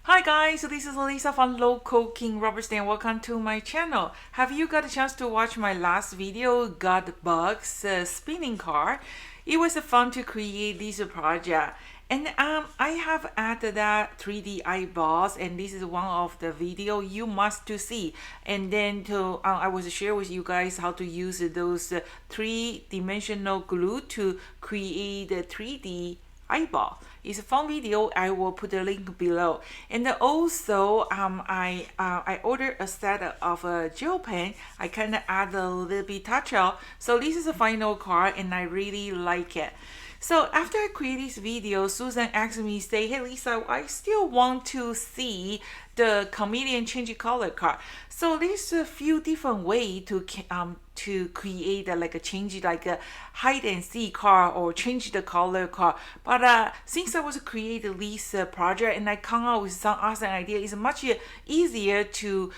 Hi guys, so this is Lisa from Local King Rubber Stamp. Welcome to my channel. Have you got a chance to watch my last video, God Bugs spinning car? It was fun to create this project. And I have added that 3D eyeballs, and this is one of the video you must to see. And then I was share with you guys how to use those three-dimensional glue to create the 3D eyeball. It's a fun video. I will put the link below. And also I ordered a set of gel pen. I kind of add a little bit touch up. So this is the final card and I really like it. So after I create this video, Susan asked me, say, hey Lisa, I still want to see the chameleon change color card. So there's a few different ways to create like a change, like a hide and seek card or change the color card. But since I was creating this project and I come out with some awesome idea, it's much easier to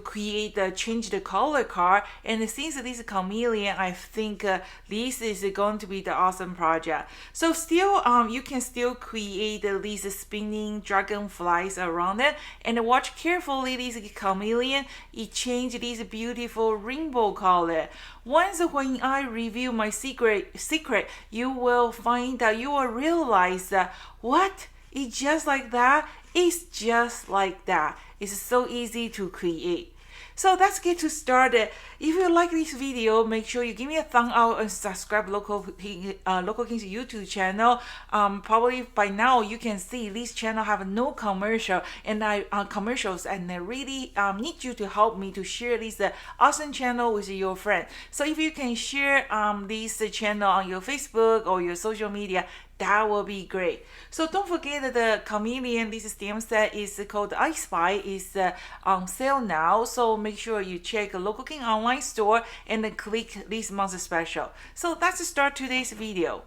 create the change the color card. And since this is chameleon, I think this is going to be the awesome project. So still you can still create these spinning dragonflies around it, and watch carefully this chameleon. It change this beautiful rainbow color. Once when I review my secret, you will find that you will realize that what, it's just like that. It's just like that. It's so easy to create. So let's get to started. If you like this video, make sure you give me a thumb up and subscribe Local King's YouTube channel. Probably by now you can see this channel have no commercial and commercials, and I really need you to help me to share this awesome channel with your friend. So if you can share this channel on your Facebook or your social media, that will be great. So don't forget that the chameleon, this stamp set is called I Spy, is on sale now. So make sure you check Local King online store and then click this month's special. So let's start today's video.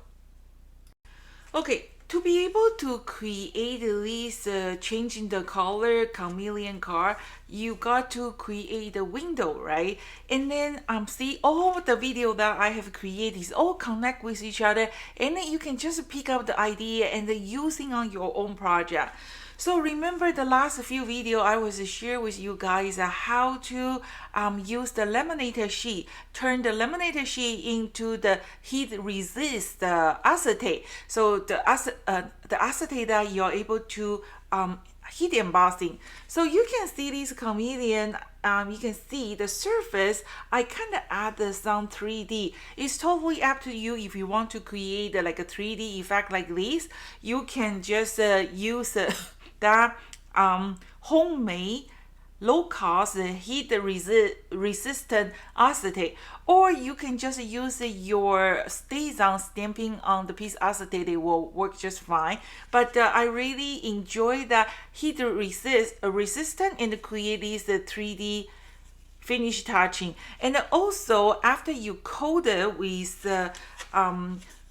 Okay, to be able to create this changing the color chameleon card, you got to create a window, right? And then see all the video that I have created is all connect with each other, and then you can just pick up the idea and then using on your own project. So remember the last few video I was share with you guys how to use the laminated sheet, turn the laminated sheet into the heat resist acetate. So the acetate that you're able to heat embossing. So you can see this chameleon. You can see the surface. I kind of add some 3D. It's totally up to you. If you want to create like a 3D effect like this, you can just use that homemade low-cost heat resistant acetate, or you can just use your StazOn stamping on the piece acetate. It will work just fine. But I really enjoy the heat resistant and create this 3D finish touching. And also after you coat it with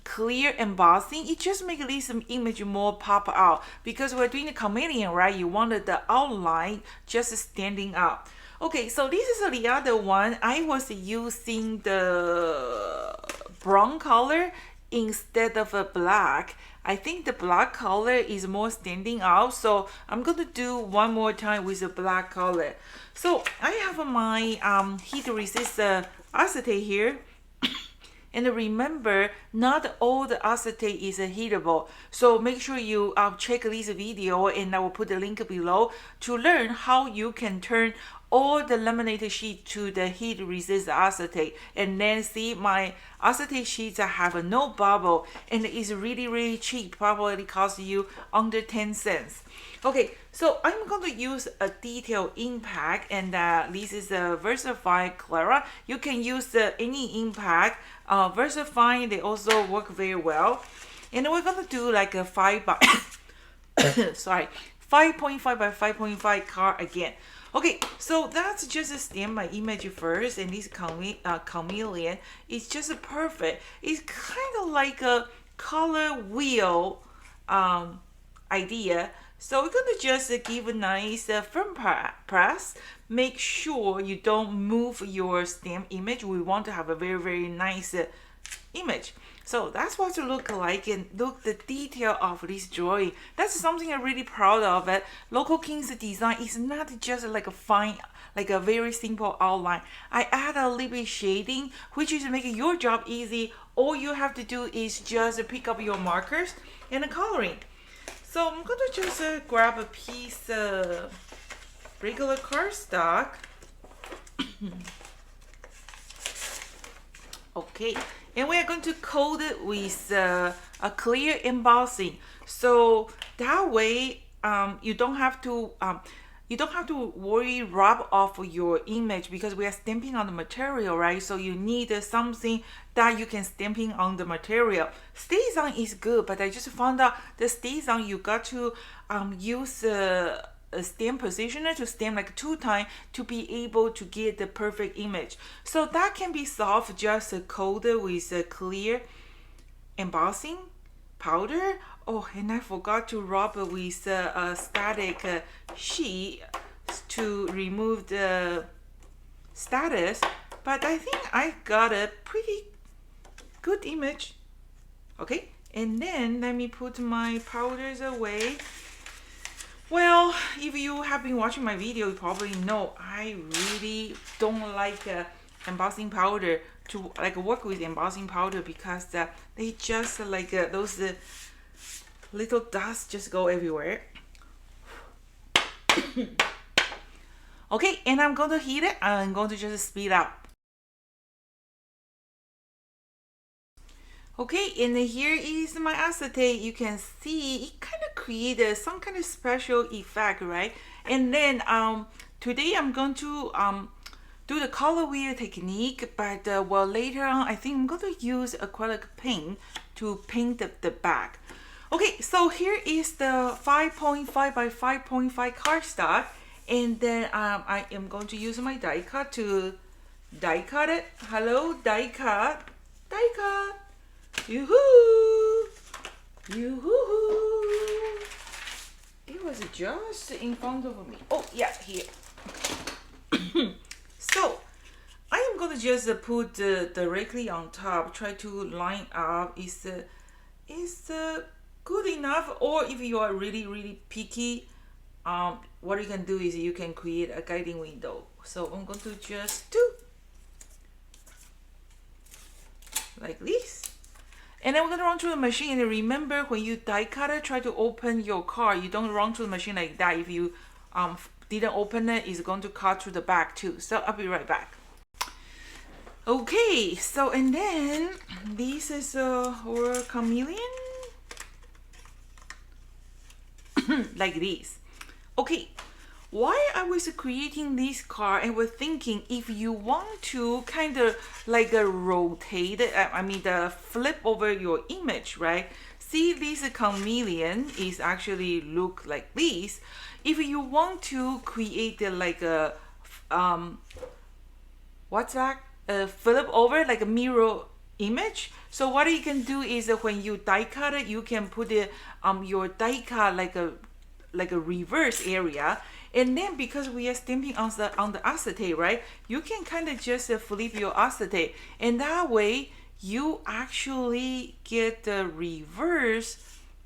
clear embossing, it just makes this image more pop out, because we're doing the chameleon, right? You wanted the outline just standing out. Okay, so this is the other one. I was using the brown color instead of a black. I think the black color is more standing out, so I'm going to do one more time with the black color. So I have my heat resist acetate here. And remember, not all the acetate is heatable. So make sure you check this video, and I will put the link below to learn how you can turn all the laminated sheet to the heat resist acetate. And then see my acetate sheets have no bubble, and it's really cheap. Probably cost you under 10 cents. Okay, so I'm going to use a detail impact, and this is a VersaFine Clara. You can use any impact. VersaFine, they also work very well. And we're going to do like a 5 by sorry, 5.5 by 5.5 card again. Okay, so that's just stamp my image first, and this chameleon is just perfect. It's kind of like a color wheel idea. So we're going to just give a nice firm press. Make sure you don't move your stamp image. We want to have a very nice image. So that's what it look like, and look the detail of this drawing. That's something I'm really proud of. It Local King's design is not just like a fine, like a very simple outline. I add a little bit shading, which is making your job easy. All you have to do is just pick up your markers and the coloring. So I'm going to just grab a piece of regular cardstock. Okay, and we are going to coat it with a clear embossing, so that way you don't have to worry rub off your image, because we are stamping on the material, right? So you need something that you can stamping on the material. Stenciling is good, but I just found out the Stenciling you got to use a stamp positioner to stamp like 2 times to be able to get the perfect image. So that can be solved just coated with a clear embossing powder. Oh, and I forgot to rub it with a static sheet to remove the status, but I think I got a pretty good image. Okay, and then let me put my powders away. Well, if you have been watching my video, you probably know I really don't like embossing powder, to like work with embossing powder, because they just like those little dust just go everywhere. Okay, and I'm going to heat it. I'm going to just speed up. Okay, and here is my acetate. You can see it kind of created some kind of special effect, right? And then today I'm going to do the color wheel technique, but well, later on I think I'm going to use acrylic paint to paint the back. Okay, so here is the 5.5 by 5.5 cardstock, and then I am going to use my die cut to die cut it. Hello, die cut, die cut. Yoo-hoo! Yoo-hoo! It was just in front of me. Oh, yeah, here. So, I am going to just put directly on top, try to line up. Is good enough? Or if you are really, really picky, what you can do is you can create a guiding window. So, I'm going to just do like this. And then we're gonna run through the machine. And remember, when you die cutter, try to open your card. You don't run through the machine like that. If you didn't open it, it's going to cut through the back too. So I'll be right back. Okay, so and then this is our chameleon, like this. Okay. Why I was creating this card, and was thinking, if you want to kind of like rotate it, I mean the flip over your image, right? See, this chameleon is actually look like this. If you want to create like a what's that? Flip over like a mirror image. So what you can do is when you die cut it, you can put it your die cut like a reverse area. And then because we are stamping on the acetate, right, you can kind of just flip your acetate, and that way you actually get the reverse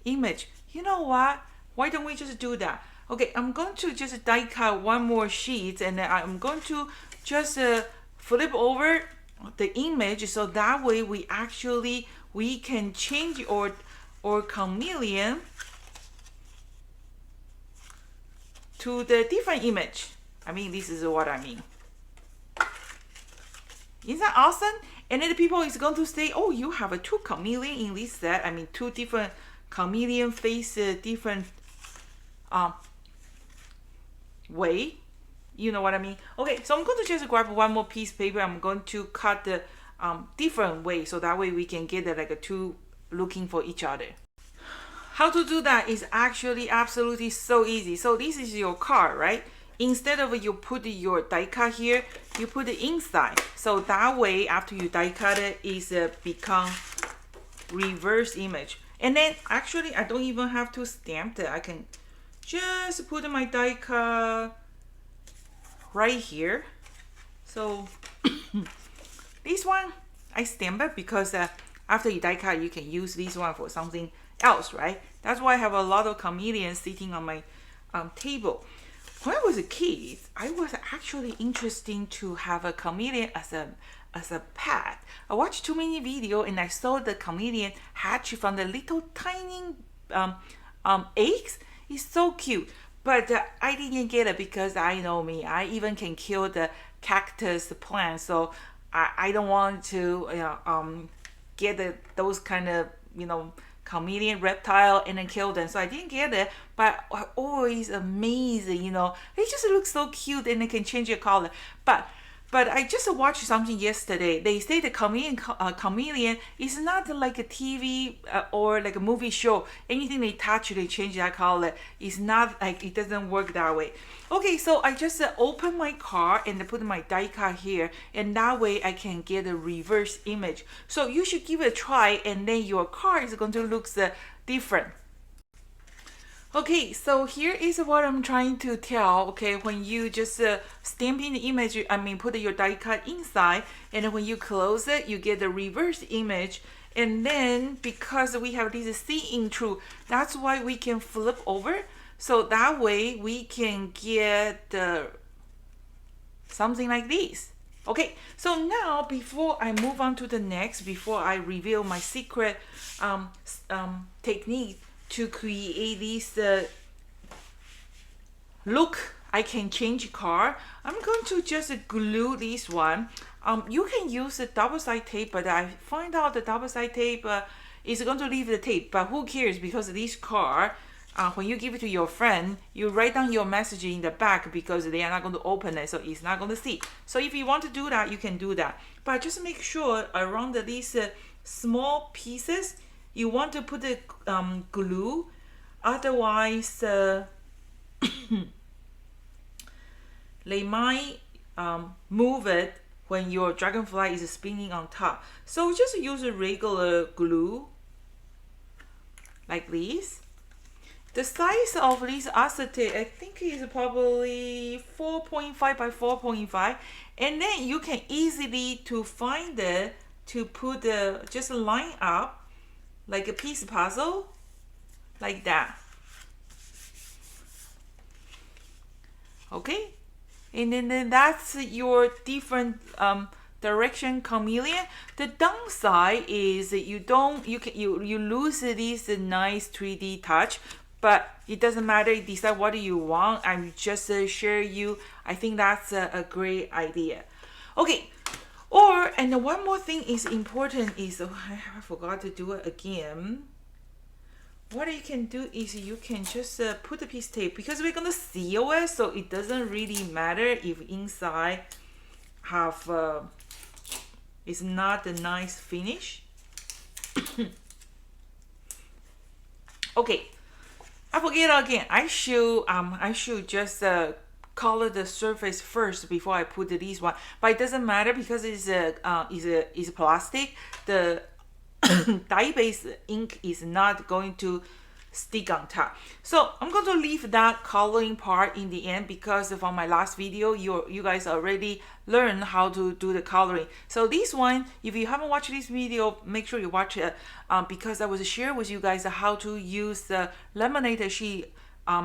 image. You know what? Why don't we just do that? Okay, I'm going to just die cut one more sheet, and then I'm going to just flip over the image, so that way we can change our chameleon to the different image. I mean, this is what I mean. Isn't that awesome? And then the people is going to say, oh, you have a 2 chameleon in this set. I mean, 2 different chameleon face, different way. You know what I mean? Okay, so I'm going to just grab one more piece of paper. I'm going to cut the different way, so that way we can get like a 2 looking for each other. How to do that is actually absolutely so easy. So this is your card, right? Instead of you put your die cut here, you put it inside. So that way, after you die cut it, is become reverse image. And then actually, I don't even have to stamp it. I can just put my die cut right here. So this one I stamp it because after you die cut, you can use this one for something else, right? That's why I have a lot of chameleons sitting on my table. When I was a kid, I was actually interested to have a chameleon as a pet. I watched too many videos and I saw the chameleon hatch from the little tiny eggs. It's so cute, but I didn't get it because I know me. I even can kill the cactus plant, so I don't want to get those kind of chameleon reptile and then kill them. So I didn't get it, but always amazing. They just look so cute and they can change your color. But I just watched something yesterday. They say the chameleon is not like a TV or like a movie show. Anything they touch, they change that color. It's not like, it doesn't work that way. Okay, so I just open my card and put my die cut here, and that way I can get a reverse image. So you should give it a try, and then your card is going to look different. Okay, so here is what I'm trying to tell. Okay, when you just stamp in the image, put your die cut inside, and then when you close it, you get the reverse image. And then because we have this see-in through, that's why we can flip over. So that way we can get something like this. Okay, so now before I move on to the next, before I reveal my secret technique to create this look, I can change card. I'm going to just glue this one. You can use a double-sided tape, but I find out the double-sided tape is going to leave the tape, but who cares, because this card, when you give it to your friend, you write down your message in the back because they are not going to open it, so it's not going to see. So if you want to do that, you can do that. But just make sure around these small pieces, you want to put the glue, otherwise they might move it when your dragonfly is spinning on top. So just use a regular glue like this. The size of this acetate, I think, is probably 4.5 by 4.5, and then you can easily to find it to put just line up like a piece puzzle, like that. Okay, and then that's your different direction chameleon. The downside is you lose this nice 3D touch, but it doesn't matter. You decide what you want. I'm just share you. I think that's a great idea. Okay. And one more thing is important is, I forgot to do it again. What you can do is you can just put a piece of tape, because we're gonna seal it, so it doesn't really matter if inside have is not a nice finish. Okay, I forget again. I should just color the surface first before I put this one, but it doesn't matter because it's plastic. The dye-based ink is not going to stick on top. So I'm going to leave that coloring part in the end, because from my last video you guys already learned how to do the coloring. So this one, if you haven't watched this video, make sure you watch it, because I was share with you guys how to use the laminated sheet,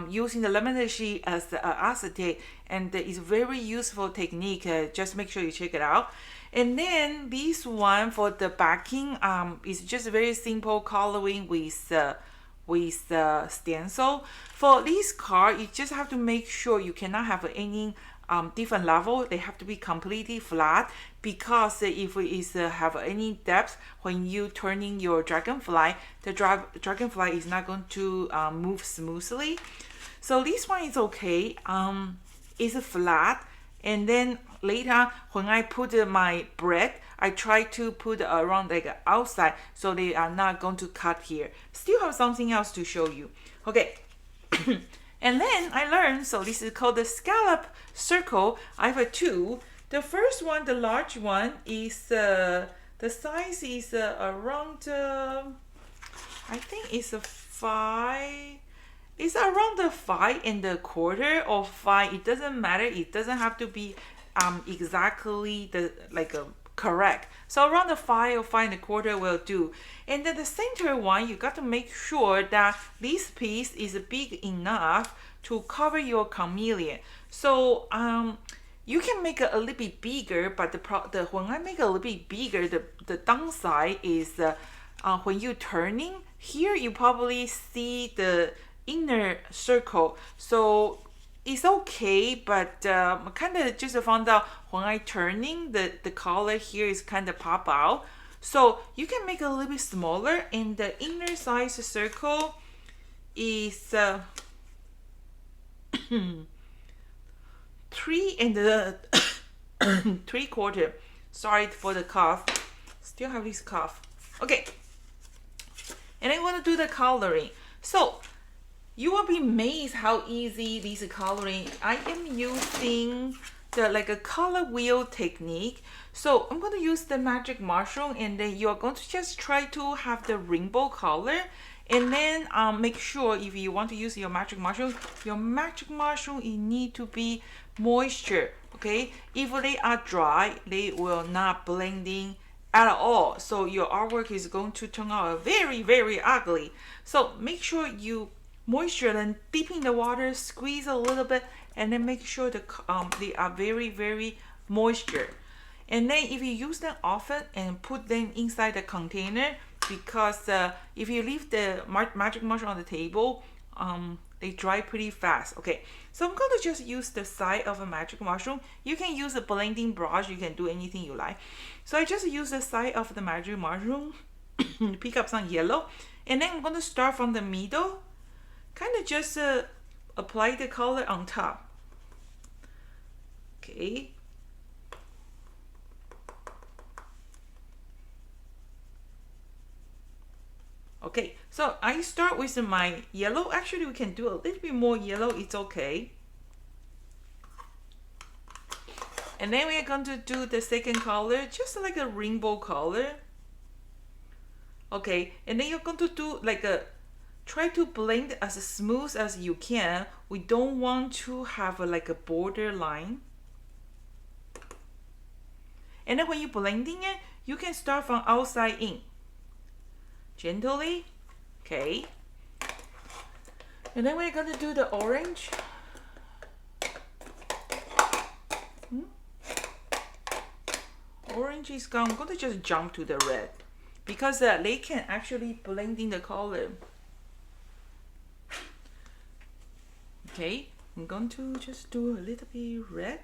using the laminated sheet as acetate, and it's very useful technique. Just make sure you check it out. And then this one for the backing is just very simple coloring with stencil. For this card, you just have to make sure you cannot have any different level. They have to be completely flat, because if it is have any depth, when you turning your dragonfly, the dragonfly is not going to move smoothly. So this one is okay. It's flat. And then later when I put my bread, I try to put around like outside, so they are not going to cut here. Still have something else to show you. Okay. And then I learned, so this is called the scallop circle. I have two. The first one, the large one, is the size is around I think it's a 5. It's around the 5.25 or 5. It doesn't matter. It doesn't have to be exactly the like a correct. So around the 5 or 5 1/4 will do. And then the center one, you got to make sure that this piece is big enough to cover your chameleon. So you can make it a little bit bigger, but when I make it a little bit bigger, the downside is when you turning here, you probably see the inner circle. So it's okay, but kind of just found out when I turning the color here is kind of pop out. So you can make it a little bit smaller, and the inner size circle is 3 3/4. Sorry for the cough. Still have this cough. Okay. And I want to do the coloring. So you will be amazed how easy this coloring. I am using the like a color wheel technique. So I'm going to use the magic mushroom, and then you are going to just try to have the rainbow color. And then make sure if you want to use your magic mushroom, it need to be moisture. Okay, if they are dry, they will not blending at all. So your artwork is going to turn out very, very ugly. So make sure you moisture, then dip in the water, squeeze a little bit, and then make sure they are very, very moisture. And then if you use them often and put them inside the container, because if you leave the magic mushroom on the table, they dry pretty fast. Okay, so I'm going to just use the side of a magic mushroom. You can use a blending brush, you can do anything you like. So I just use the side of the magic mushroom, pick up some yellow, and then I'm going to start from the middle, kind of just apply the color on top. Okay. Okay, so I start with my yellow. Actually, we can do a little bit more yellow, it's okay. And then we're going to do the second color, just like a rainbow color. Okay, and then you're going to do like try to blend as smooth as you can. We don't want to have like a border line. And then when you're blending it, you can start from outside in. Gently, okay. And then we're going to do the orange. Orange is gone. I'm going to just jump to the red because they can actually blend in the color. Okay, I'm going to just do a little bit red.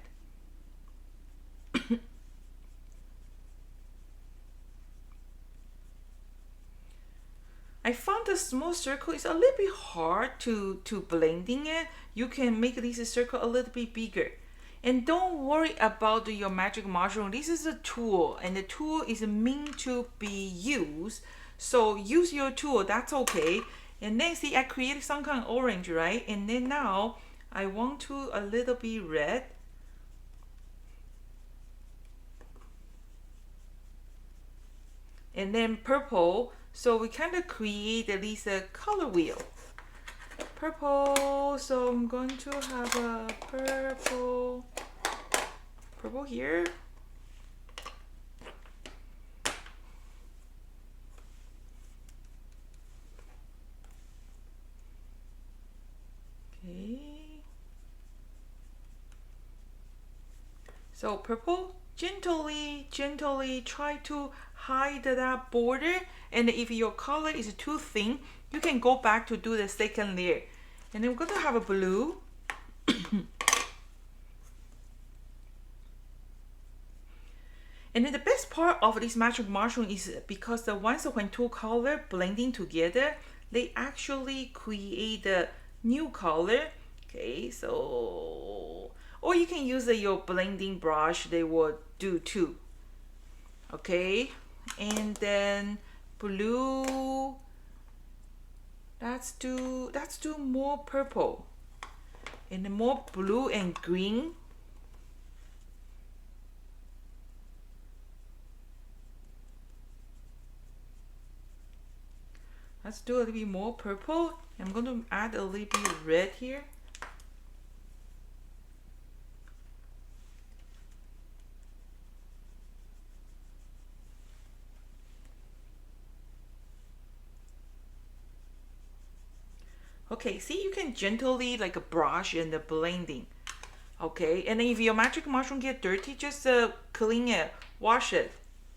I found the small circle is a little bit hard to blending it. You can make this circle a little bit bigger. And don't worry about your magic mushroom. This is a tool, and the tool is meant to be used. So use your tool, that's okay. And then see, I created some kind of orange, right? And then now I want to a little bit red. And then purple. So we kind of create at least a color wheel. Purple, so I'm going to have a purple here. Okay. So purple, gently try to hide that border. And if your color is too thin, you can go back to do the second layer. And then we're going to have a blue. And then the best part of this magic mushroom is because when two colors blending together, they actually create a new color. Okay, so or you can use your blending brush, they will do too. Okay, and then blue. Let's do more purple, and then more blue and green. Let's do a little bit more purple. I'm going to add a little bit red here. Okay, see, you can gently like a brush and the blending. Okay, and then if your magic mushroom get dirty, just clean it, wash it.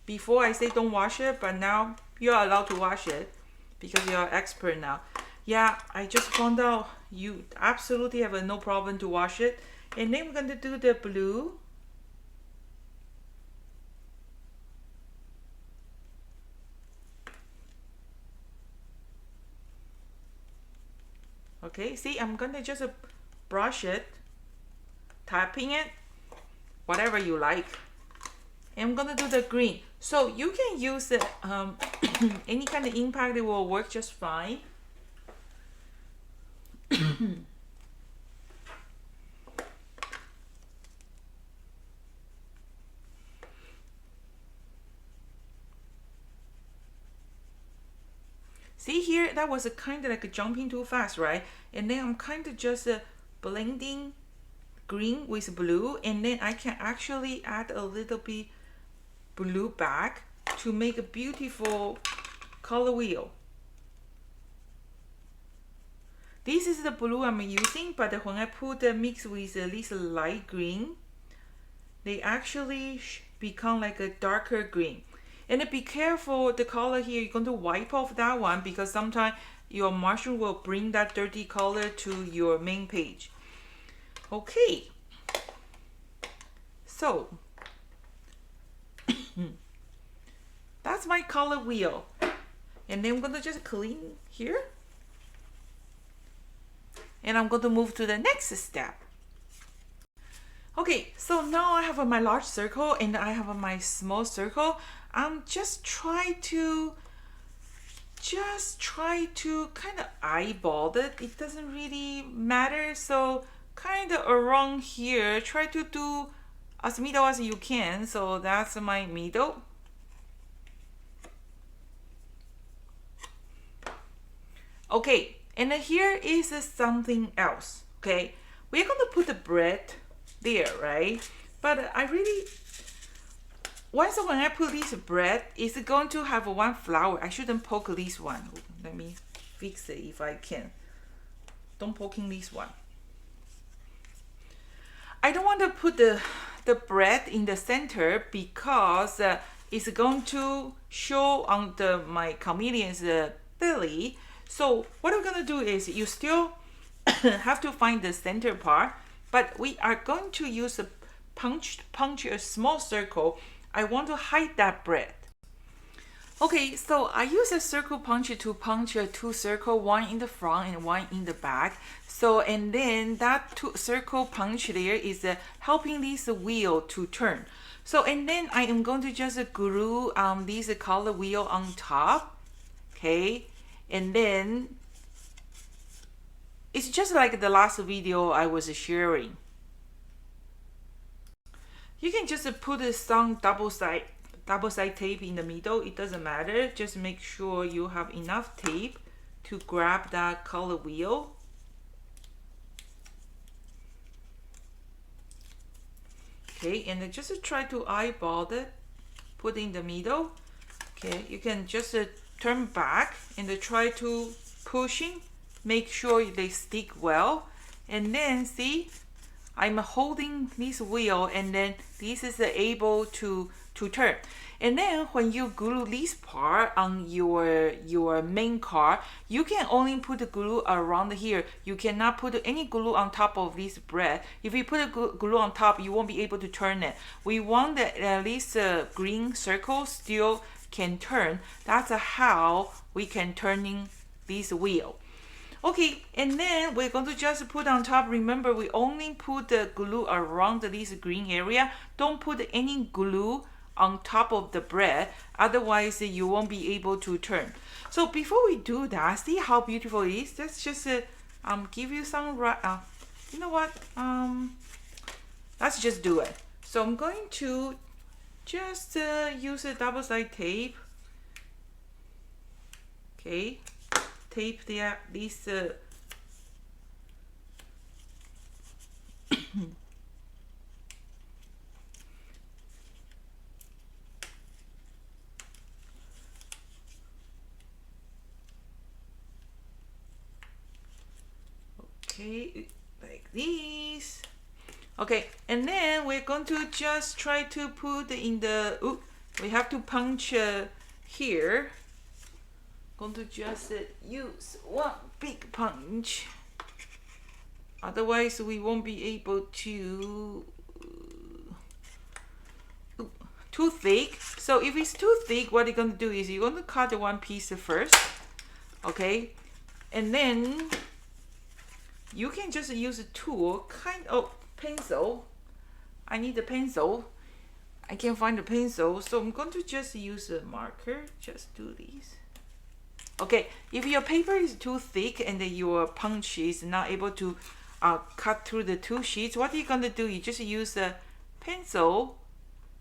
Before I say don't wash it, but now you're allowed to wash it because you're an expert now. Yeah, I just found out you absolutely have no problem to wash it. And then we're going to do the blue. Okay, see, I'm going to just brush it, tapping it, whatever you like. And I'm going to do the green. So you can use any kind of impact, it will work just fine. See here, that was a kind of like jumping too fast, right? And then I'm kind of just blending green with blue, and then I can actually add a little bit blue back to make a beautiful color wheel. This is the blue I'm using, but when I put the mix with this light green, they actually become like a darker green. And be careful the color here, you're going to wipe off that one because sometimes your mushroom will bring that dirty color to your main page. Okay, so that's my color wheel. And then I'm going to just clean here. And I'm going to move to the next step. Okay, so now I have my large circle and I have my small circle. I'm just try to kind of eyeball it. It doesn't really matter. So kind of around here, try to do as middle as you can. So that's my middle. Okay, and then here is something else. Okay, we're going to put the bread there, right? But I really, once when I put this bread, it's going to have one flower. I shouldn't poke this one. Let me fix it if I can. Don't poking this one. I don't want to put the bread in the center because it's going to show on my chameleon's belly. So what we're going to do is you still have to find the center part, but we are going to use a punch a small circle. I want to hide that bread. Okay, so I use a circle punch to punch two circles, one in the front and one in the back. So, and then that circle punch there is helping this wheel to turn. So, and then I am going to just glue this color wheel on top. Okay, and then it's just like the last video I was sharing. You can just put some double side tape in the middle. It doesn't matter. Just make sure you have enough tape to grab that color wheel. Okay, and then just try to eyeball it. Put in the middle. Okay, you can just turn back and try to pushing. Make sure they stick well. And then see, I'm holding this wheel, and then this is able to turn. And then when you glue this part on your main car, you can only put the glue around here. You cannot put any glue on top of this bread. If you put a glue on top, you won't be able to turn it. We want that at least green circle still can turn. That's how we can turning this wheel. Okay, and then we're going to just put on top. Remember, we only put the glue around this green area. Don't put any glue on top of the bread, otherwise you won't be able to turn. So before we do that, see how beautiful it is. Let's just give you some you know what, let's just do it. So I'm going to just use a double side tape. Okay, tape this Okay, like this. Okay, and then we're going to just try to put in the, we have to punch here. Going to just use one big punch. Otherwise, we won't be able to. Too thick. So if it's too thick, what you're going to do is you're going to cut the one piece first. Okay, and then you can just use a tool, pencil. I need a pencil. I can't find a pencil, so I'm going to just use a marker. Just do this. Okay, if your paper is too thick and then your punch is not able to cut through the two sheets, what you're going to do, you just use a pencil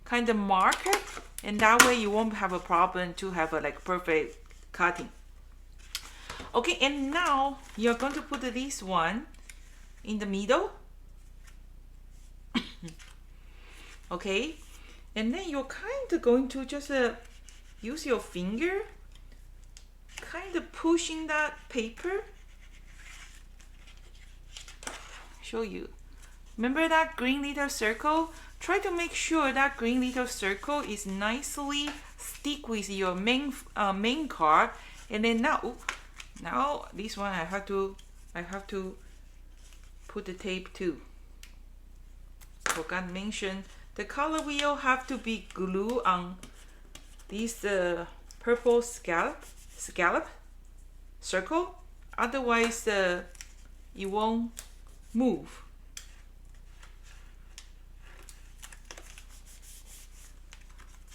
kind of marker, and that way you won't have a problem to have a like perfect cutting. Okay, and now you're going to put this one in the middle. Okay, and then you're kind of going to just use your finger, kind of pushing that paper. Show you. Remember that green little circle? Try to make sure that green little circle is nicely stick with your main card. And then now this one I have to put the tape too. Forgot to mention the color wheel have to be glued on this purple scallop circle. Otherwise, it won't move.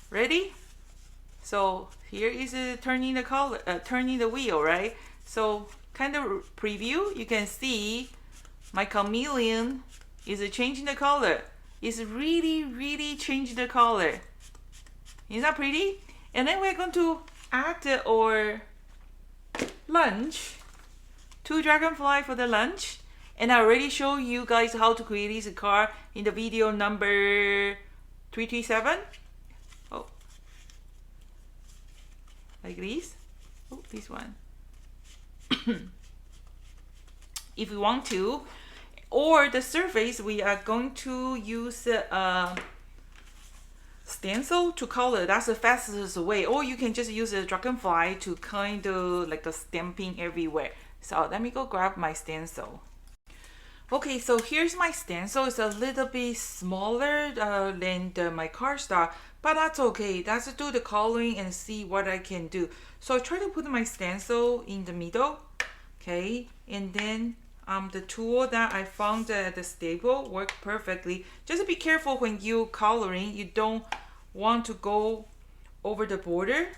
Ready? So here is turning the wheel, right? So kind of preview, you can see my chameleon is changing the color. It's really changing the color. Is that pretty? And then we're going to add our lunch, 2 dragonfly for the lunch. And I already showed you guys how to create this card in the video number 337. Oh, like this. Oh, this one. If you want to, or the surface, we are going to use stencil to color. That's the fastest way. Or you can just use a dragonfly to kind of like a stamping everywhere. So let me go grab my stencil. Okay, so here's my stencil. It's a little bit smaller than my cardstock, but that's okay. Let's do the coloring and see what I can do. So I try to put my stencil in the middle, okay, and then the tool that I found at the stable worked perfectly. Just be careful when you coloring. You don't want to go over the border.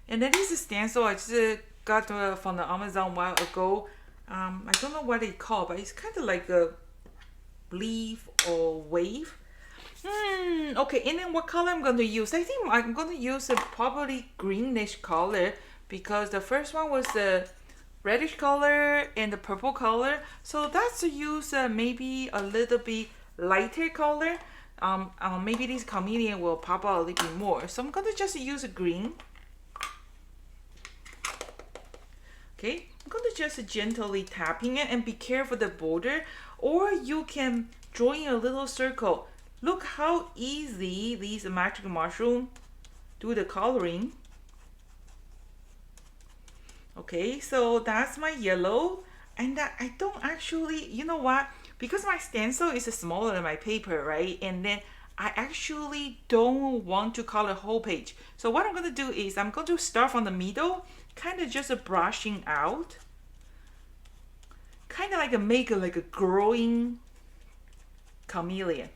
And then this is stencil I just got from the Amazon a while ago. I don't know what it's called, but it's kind of like a leaf or wave. Okay, and then what color I'm going to use? I think I'm going to use a probably greenish color, because the first one was the reddish color and the purple color. So that's to use maybe a little bit lighter color. Maybe this chameleon will pop out a little bit more. So I'm going to just use a green. Okay, I'm going to just gently tapping it, and be careful the border, or you can draw in a little circle. Look how easy these magic mushroom do the coloring. Okay, so that's my yellow, and I don't actually, you know what? Because my stencil is smaller than my paper, right? And then I actually don't want to color whole page. So what I'm going to do is I'm going to start from the middle, kind of just brushing out, kind of like make a growing chameleon.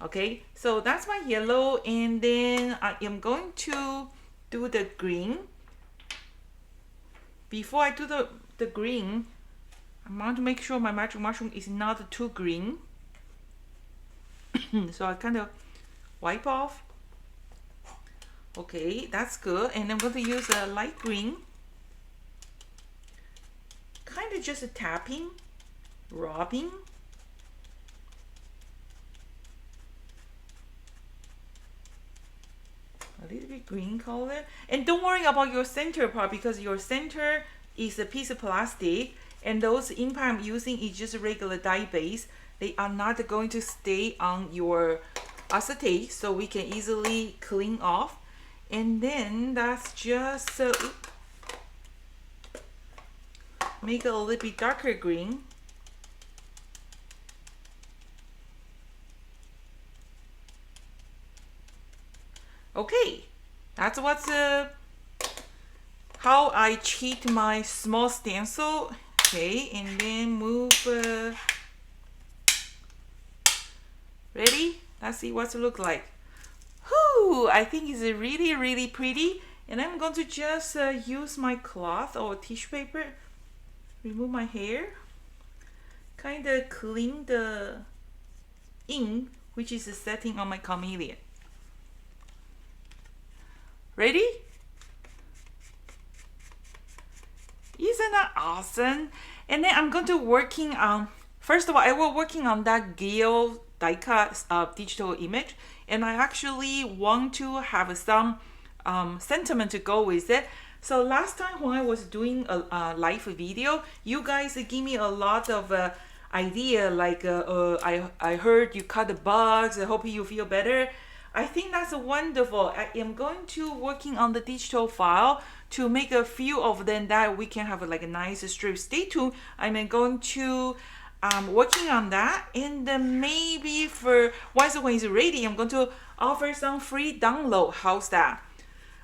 Okay, so that's my yellow, and then I am going to do the green. Before I do the green, I want to make sure my magic mushroom is not too green. So I kind of wipe off. Okay, that's good. And I'm going to use a light green. Kind of just tapping, rubbing. A little bit green color. And don't worry about your center part, because your center is a piece of plastic, and those impact I'm using is just a regular dye base. They are not going to stay on your acetate, so we can easily clean off. And then that's just make it a little bit darker green. Okay, that's what's how I cheat my small stencil. Okay, and then move. Ready? Let's see what it looks like. Whoo! I think it's really pretty. And I'm going to just use my cloth or tissue paper, remove my hair, kind of clean the ink which is setting on my chameleon. Ready? Isn't that awesome? And then I'm going to working on, first of all, I will working on that Gale die cut digital image, and I actually want to have some sentiment to go with it. So last time when I was doing a live video, you guys give me a lot of idea, like I heard you cut the bugs, I hope you feel better. I think that's wonderful. I am going to working on the digital file to make a few of them that we can have like a nice strip. Stay tuned. I'm going to working on that, and then maybe for once when it's ready, I'm going to offer some free download. How's that?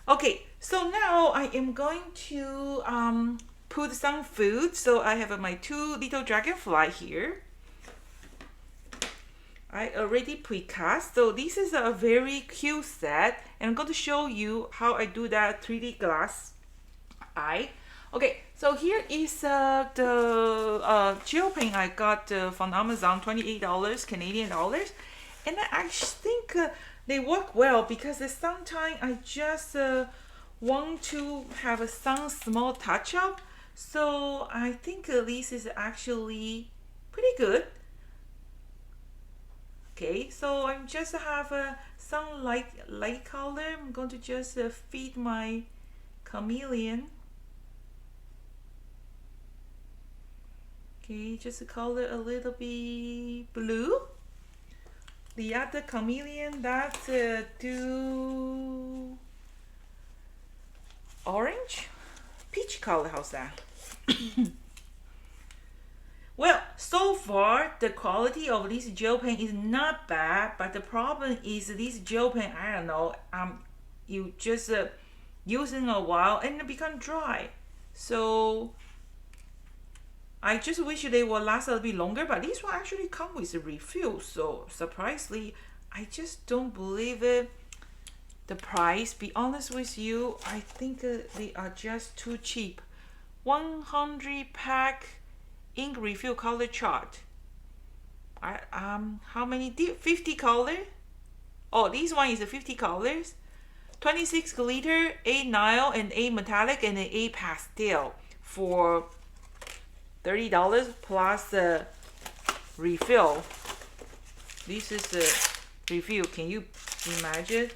Okay, so now I am going to put some food. So I have my 2 little dragonfly here. I already precast. So this is a very cute set, and I'm going to show you how I do that 3D glass eye. Okay, so here is the gel paint I got from Amazon, $28 Canadian dollars, and I actually think they work well because sometimes I just want to have some small touch up. So I think this is actually pretty good. Okay, so I'm just have some light color. I'm going to just feed my chameleon. Okay, just color a little bit blue. The other chameleon, that's do orange, peach color. How's that? Well, so far the quality of this gel paint is not bad, but the problem is this gel paint, I don't know, you just using a while and it become dry. So I just wish they would last a little bit longer, but this one actually come with a refill. So surprisingly, I just don't believe it. The price, be honest with you, I think they are just too cheap. 100 pack ink refill color chart. How many? 50 color. Oh, this one is 50 colors. 26 glitter, 8 Nile, and 8 metallic, and then 8 pastel for $30 plus refill. This is a refill. Can you imagine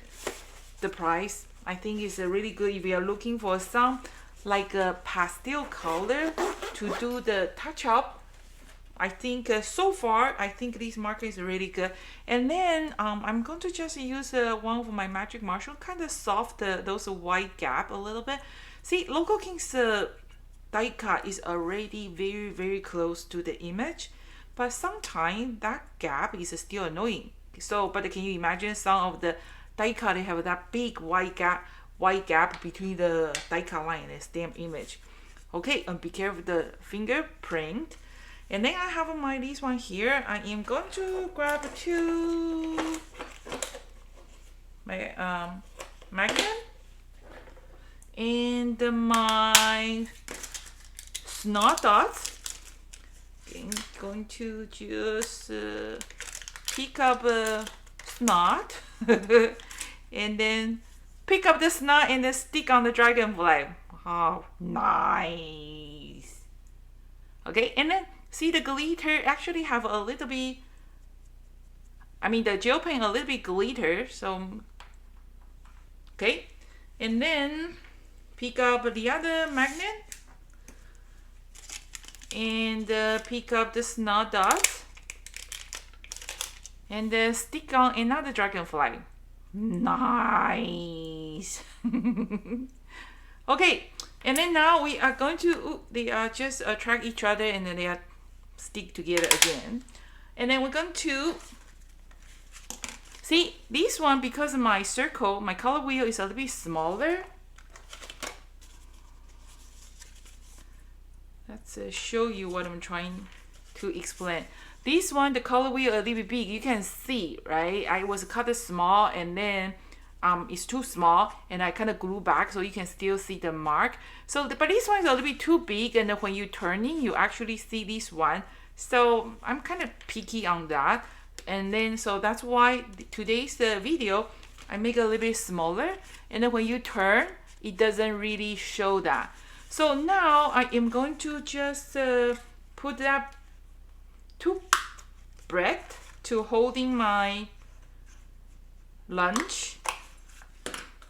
the price? I think it's really good if you are looking for some like a pastel color to do the touch up. I think so far I think this marker is really good. And then I'm going to just use one of my Magic Marshall, kind of soft those white gap a little bit. See, Local King's die cut is already very close to the image, but sometimes that gap is still annoying. So but can you imagine some of the die cut, they have that big white gap between the die cut line and the stamp image. Okay, and be careful the fingerprint. And then I have this one here. I am going to grab 2 my magnet and my snot dots. I'm going to just pick up snot and then pick up the snot and then stick on the dragonfly. Oh, nice. Okay, and then see the glitter actually have a little bit, I mean the gel paint a little bit glitter. So okay, and then pick up the other magnet and pick up the snot dot and stick on another dragonfly. Nice. Okay, and then now we are going to, they are just attract each other and then they are stick together again. And then we're going to, see this one, because my circle, my color wheel is a little bit smaller. Let's show you what I'm trying to explain. This one, the color wheel a little bit big. You can see, right? I was cut small and then it's too small and I kind of glue back so you can still see the mark. So, but this one is a little bit too big, and then when you turning, you actually see this one. So I'm kind of picky on that. And then, so that's why today's video, I make it a little bit smaller. And then when you turn, it doesn't really show that. So now I am going to just put that two bread to holding my lunch.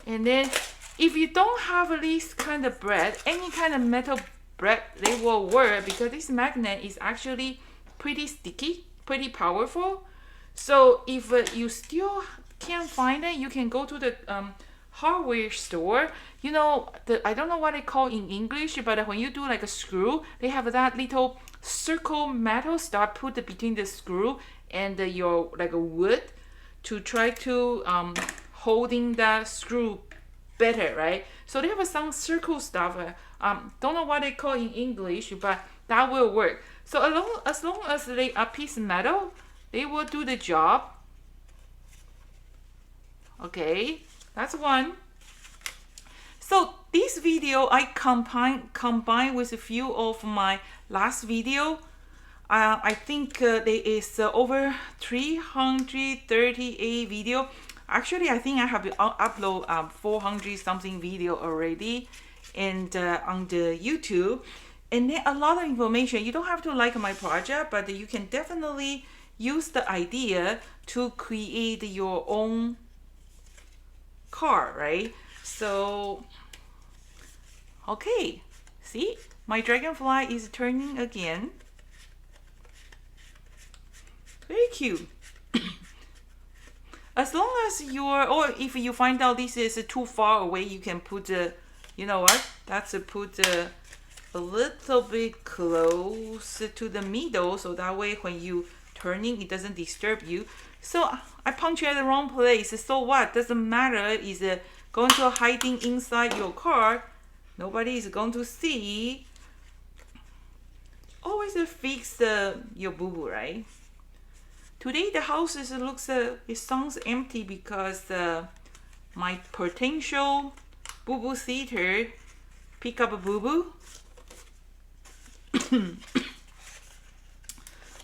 And then if you don't have this kind of bread, any kind of metal bread, they will work, because this magnet is actually pretty sticky, pretty powerful. So if you still can't find it, you can go to the hardware store. You know, I don't know what they call in English, but when you do like a screw, they have that little circle metal stuff put between the screw and your like a wood to try to holding that screw better, right? So they have some circle stuff. Don't know what they call in English, but that will work. So as long as they are piece of metal, they will do the job. Okay, that's one. So this video I combine with a few of my last video. I think there is over 338 video. Actually, I think I have upload 400 something video already, and on the YouTube, and then a lot of information. You don't have to like my project, but you can definitely use the idea to create your own car, right? So, okay, see, my dragonfly is turning again. Very cute. As long as you're, or if you find out this is too far away, you can put you know what? That's put a little bit close to the middle, so that way when you turning, it doesn't disturb you. So I punctured the wrong place. So what? Doesn't matter. Is going to hiding inside your car. Nobody is going to see. Always fix your boo-boo, right? Today the house looks it sounds empty because my potential boo-boo sitter pick up a boo-boo.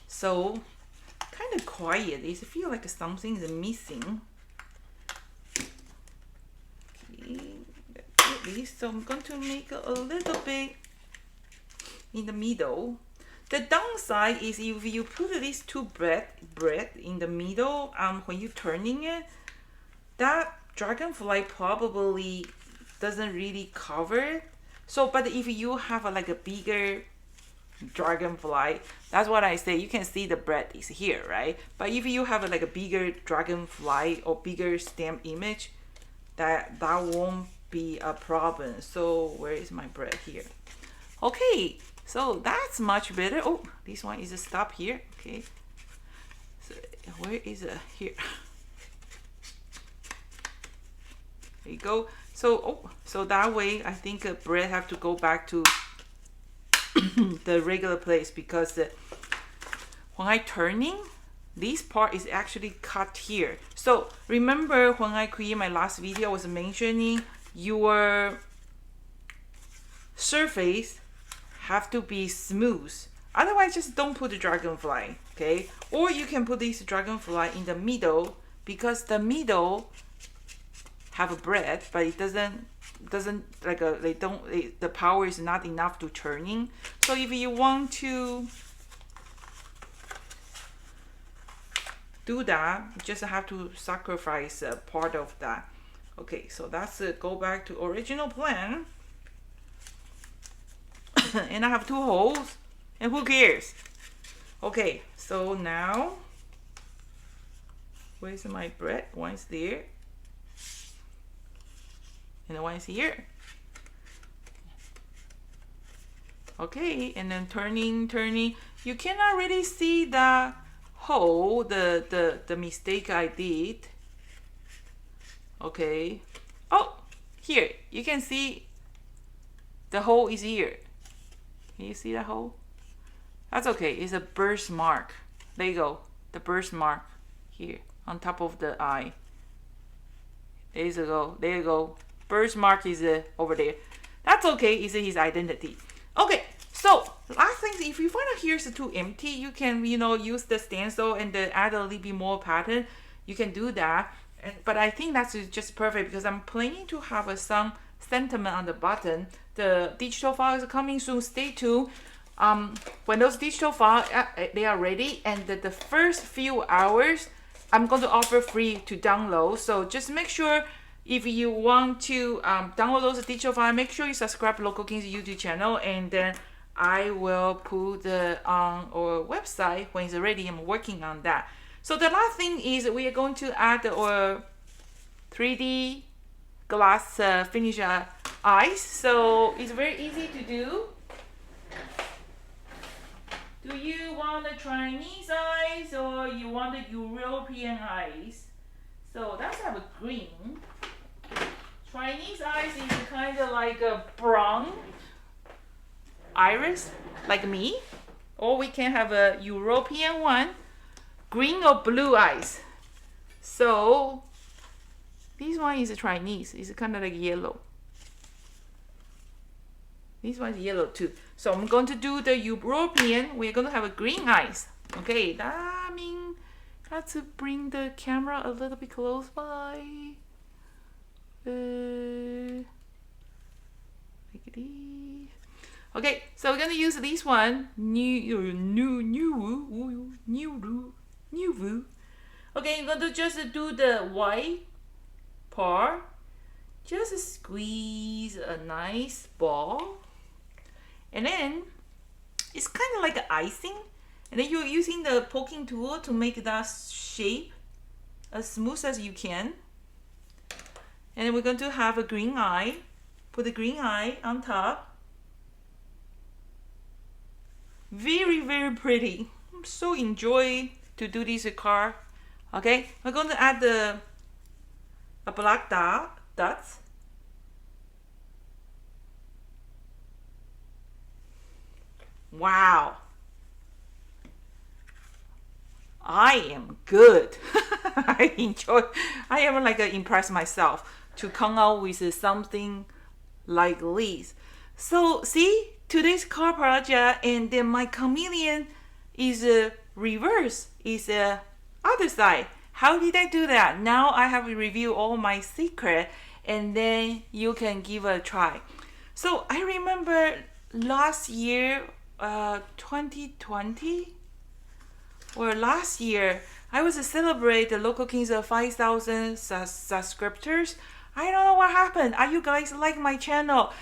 So kind of quiet. It feels like something is missing. Okay, so I'm going to make a little bit in the middle. The downside is if you put these two bread in the middle, when you're turning it, that dragonfly probably doesn't really cover it. So, but if you have like a bigger dragonfly, that's what I say, you can see the bread is here, right? But if you have like a bigger dragonfly or bigger stamp image, that won't be a problem. So where is my bread here? Okay, so that's much better. Oh, this one is a stop here. Okay, so where is it here? There you go. So so that way I think bread have to go back to the regular place, because when I turning, this part is actually cut here. So remember when I create my last video, I was mentioning your surface have to be smooth. Otherwise, just don't put the dragonfly, okay? Or you can put this dragonfly in the middle, because the middle have a bread, but it doesn't like the power is not enough to turning. So if you want to do that, you just have to sacrifice a part of that. Okay, so that's go back to original plan. And I have two holes. And who cares? Okay, so now, where's my bread? One's there. And one's here. Okay, and then turning. You cannot really see the hole, the mistake I did. Okay. Oh, here, you can see the hole is here. Can you see that hole? That's okay, it's a birthmark. There you go, the birthmark here on top of the eye. There you go. Birthmark is over there. That's okay, it's his identity. Okay, so last thing, if you find out here's too empty, you can, use the stencil and add a little bit more pattern. You can do that. But I think that's just perfect because I'm planning to have some sentiment on the button. The digital file is coming soon. Stay tuned. When those digital files they are ready, and the first few hours I'm going to offer free to download. So just make sure if you want to download those digital files, make sure you subscribe to Local King's YouTube channel, and then I will put on our website when it's ready. I'm working on that. So the last thing is we are going to add our 3D glass finish eyes. So it's very easy to do. Do you want the Chinese eyes or you want the European eyes? So that's have a green. Chinese eyes is kind of like a brown iris, like me. Or we can have a European one. Green or blue eyes. So this one is a Chinese. It's kind of like yellow. This one is yellow too. So I'm going to do the European. We're going to have a green eyes. Okay, that means I have to bring the camera a little bit close by. Like this. Okay, so we're going to use this one. New. Okay, I'm going to just do the white part. Just squeeze a nice ball. And then it's kind of like an icing. And then you're using the poking tool to make that shape as smooth as you can. And then we're going to have a green eye. Put the green eye on top. Very, very pretty. I'm so enjoy to do this car. Okay, we're going to add a black dots. Wow, I am good. I am like impressed myself to come out with something like this. So see, today's car project, and then my chameleon is reverse, is other side. How did I do that? Now I have reviewed all my secret, and then you can give a try. So I remember last year, 2020 or last year, I was celebrate the Local Kings of 5,000 subscribers. I don't know what happened. Are you guys like my channel?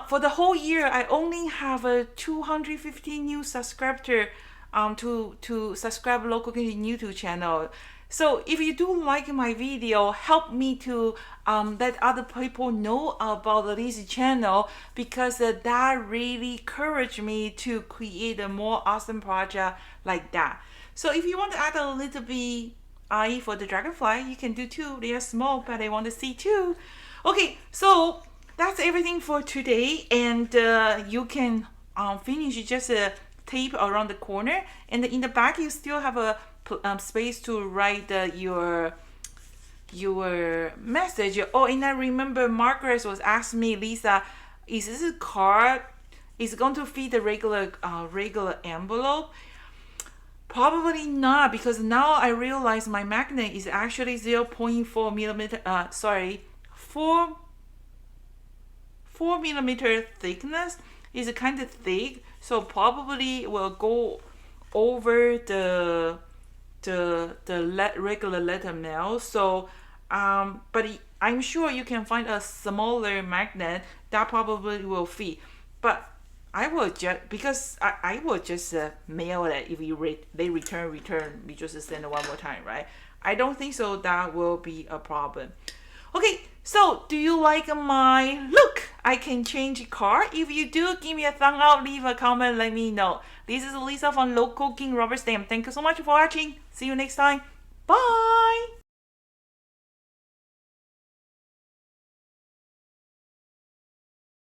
For the whole year, I only have a 250 new subscribers to subscribe Local Kings YouTube channel. So if you do like my video, help me to let other people know about this channel, because that really encouraged me to create a more awesome project like that. So if you want to add a little bit eye for the dragonfly, you can do too. They are small, but I want to see too. Okay, so that's everything for today, and you can finish just tape around the corner, and in the back you still have a space to write your message. Oh, and I remember Margaret was asking me, Lisa, is this a card? Is it going to fit the regular envelope? Probably not, because now I realize my magnet is actually 0.4 millimeter. 4 millimeter thickness. Is kind of thick, so probably will go over the regular letter mail. So but I'm sure you can find a smaller magnet that probably will fit. But I will just because I will just mail it if they return. We just send it one more time, right? I don't think so. That will be a problem. Okay, so do you like my look? I can change car. If you do, give me a thumb up, leave a comment, let me know. This is Lisa from Local King Rubber Stamp. Thank you so much for watching. See you next time. Bye.